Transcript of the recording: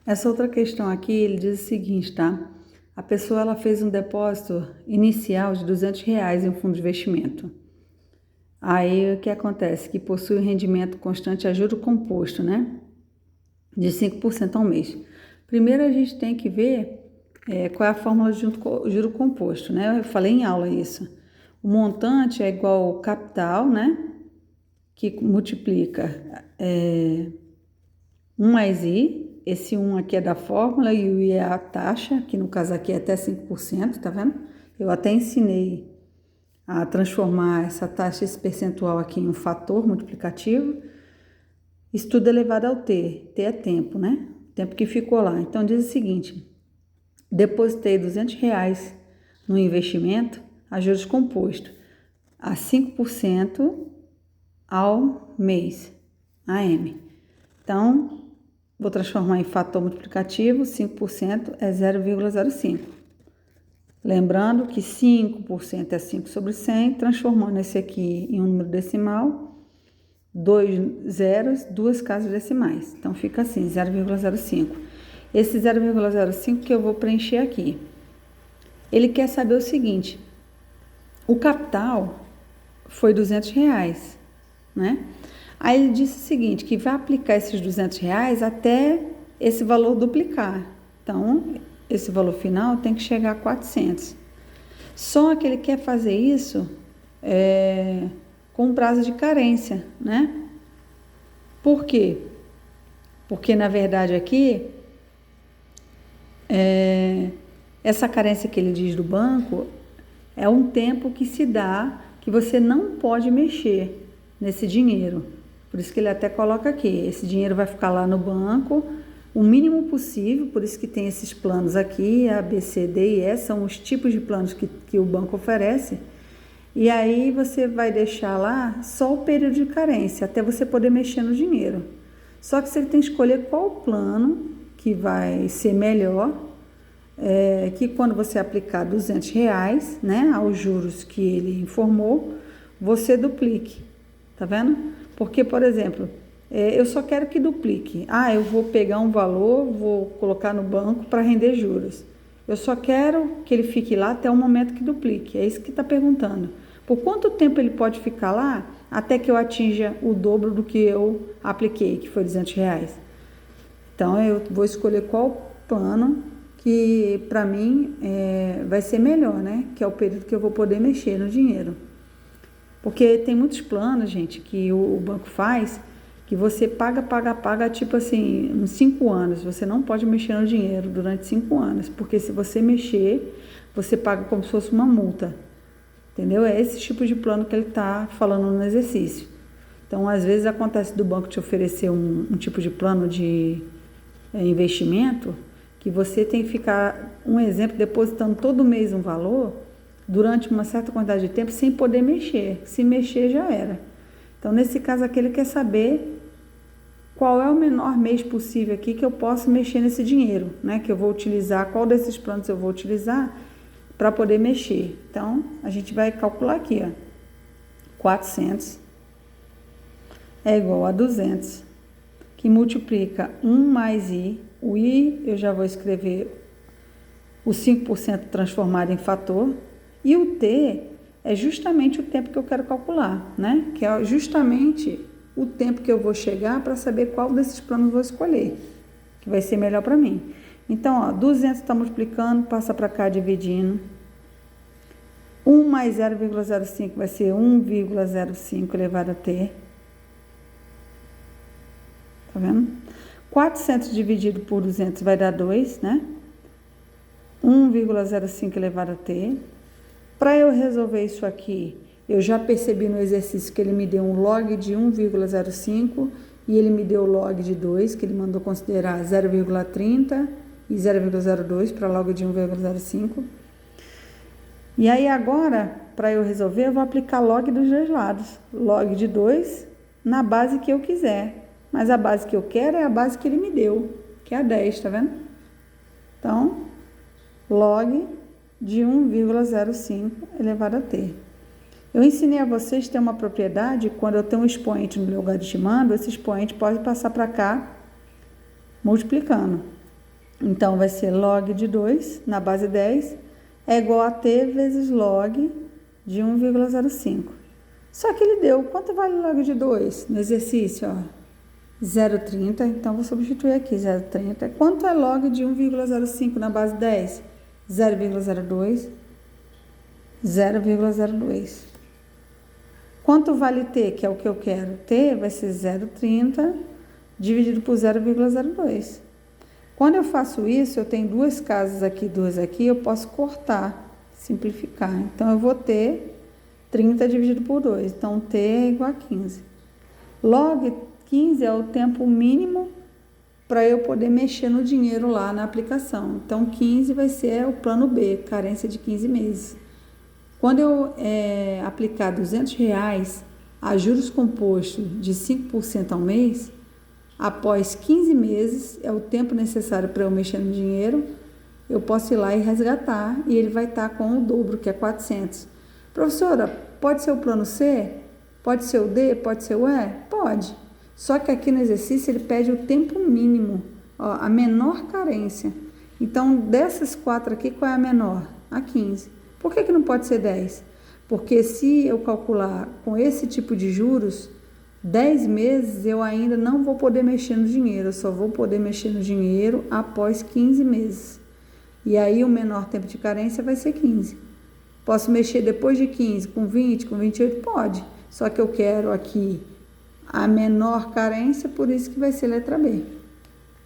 Essa outra questão aqui, ele diz o seguinte, tá? A pessoa ela fez um depósito inicial de R$ 200 em um fundo de investimento. Aí o que acontece? Que possui um rendimento constante a juro composto, né? De 5% ao mês. Primeiro a gente tem que ver qual é a fórmula de juro composto, né? Eu falei em aula isso. O montante é igual ao capital, né? Que multiplica 1 mais I. Esse 1 aqui é da fórmula e o I é a taxa, que no caso aqui é até 5%, tá vendo? Eu até ensinei a transformar essa taxa, esse percentual aqui em um fator multiplicativo. Isso tudo é elevado ao T. T é tempo, né? Tempo que ficou lá. Então diz o seguinte: depositei R$ 200 no investimento a juros compostos a 5% ao mês, AM. Então, vou transformar em fator multiplicativo, 5% é 0,05. Lembrando que 5% é 5 sobre 100, transformando esse aqui em um número decimal, 2 zeros, 2 casas decimais. Então, fica assim, 0,05. Esse 0,05 que eu vou preencher aqui. Ele quer saber o seguinte: o capital foi R$ 200, né? Aí ele disse o seguinte, que vai aplicar esses R$ 200 até esse valor duplicar. Então, esse valor final tem que chegar a 400. Só que ele quer fazer isso com prazo de carência, né? Por quê? Porque, na verdade, aqui, essa carência que ele diz do banco é um tempo que se dá que você não pode mexer nesse dinheiro. Por isso que ele até coloca aqui, esse dinheiro vai ficar lá no banco o mínimo possível, por isso que tem esses planos aqui, A, B, C, D e E, são os tipos de planos que o banco oferece. E aí você vai deixar lá só o período de carência, até você poder mexer no dinheiro. Só que você tem que escolher qual plano que vai ser melhor, que quando você aplicar R$ 200, né, aos juros que ele informou, você duplique, tá vendo? Porque, por exemplo, eu só quero que duplique. Eu vou pegar um valor, vou colocar no banco para render juros. Eu só quero que ele fique lá até o momento que duplique. É isso que está perguntando. Por quanto tempo ele pode ficar lá até que eu atinja o dobro do que eu apliquei, que foi R$ 200? Então, eu vou escolher qual plano que, para mim, vai ser melhor, né? Que é o período que eu vou poder mexer no dinheiro. Porque tem muitos planos, gente, que o banco faz, que você paga, tipo assim, uns 5 anos. Você não pode mexer no dinheiro durante 5 anos, porque se você mexer, você paga como se fosse uma multa. Entendeu? É esse tipo de plano que ele está falando no exercício. Então, às vezes acontece do banco te oferecer um tipo de plano de investimento, que você tem que ficar, um exemplo, depositando todo mês um valor, durante uma certa quantidade de tempo, sem poder mexer. Se mexer, já era. Então, nesse caso aqui, ele quer saber qual é o menor mês possível aqui que eu posso mexer nesse dinheiro, né? Que eu vou utilizar, qual desses planos eu vou utilizar para poder mexer. Então, a gente vai calcular aqui, ó. 400 é igual a 200, que multiplica 1 mais I. O I, eu já vou escrever o 5% transformado em fator. E o T é justamente o tempo que eu quero calcular, né? Que é justamente o tempo que eu vou chegar para saber qual desses planos eu vou escolher, que vai ser melhor para mim. Então, ó, 200 está multiplicando, passa para cá dividindo. 1 mais 0,05 vai ser 1,05 elevado a T. Tá vendo? 400 dividido por 200 vai dar 2, né? 1,05 elevado a T. Para eu resolver isso aqui, eu já percebi no exercício que ele me deu um log de 1,05 e ele me deu o log de 2, que ele mandou considerar 0,30 e 0,02 para log de 1,05. E aí agora, para eu resolver, eu vou aplicar log dos dois lados. Log de 2 na base que eu quiser. Mas a base que eu quero é a base que ele me deu, que é a 10, tá vendo? Então, log de 1,05 elevado a T. Eu ensinei a vocês ter uma propriedade, quando eu tenho um expoente no lugar de esse expoente pode passar para cá multiplicando. Então, vai ser log de 2 na base 10 é igual a t vezes log de 1,05. Só que ele deu, quanto vale log de 2 no exercício? 0,30, então vou substituir aqui 0,30. Quanto é log de 1,05 na base 10? 0,02. 0,02. Quanto vale t, que é o que eu quero? T vai ser 0,30 dividido por 0,02. Quando eu faço isso, eu tenho duas casas aqui, duas aqui, eu posso cortar, simplificar. Então, eu vou ter 30 dividido por 2. Então, t é igual a 15. Log 15 é o tempo mínimo para eu poder mexer no dinheiro lá na aplicação. Então, 15 vai ser o plano B, carência de 15 meses. Quando eu aplicar R$200 a juros compostos de 5% ao mês, após 15 meses, é o tempo necessário para eu mexer no dinheiro, eu posso ir lá e resgatar, e ele vai estar com o dobro, que é 400. Professora, pode ser o plano C? Pode ser o D? Pode ser o E? Pode. Só que aqui no exercício ele pede o tempo mínimo, a menor carência. Então, dessas 4 aqui, qual é a menor? A 15. Por que não pode ser 10? Porque se eu calcular com esse tipo de juros, 10 meses eu ainda não vou poder mexer no dinheiro, eu só vou poder mexer no dinheiro após 15 meses. E aí o menor tempo de carência vai ser 15. Posso mexer depois de 15, com 20, com 28? Pode. Só que eu quero aqui a menor carência, por isso que vai ser letra B.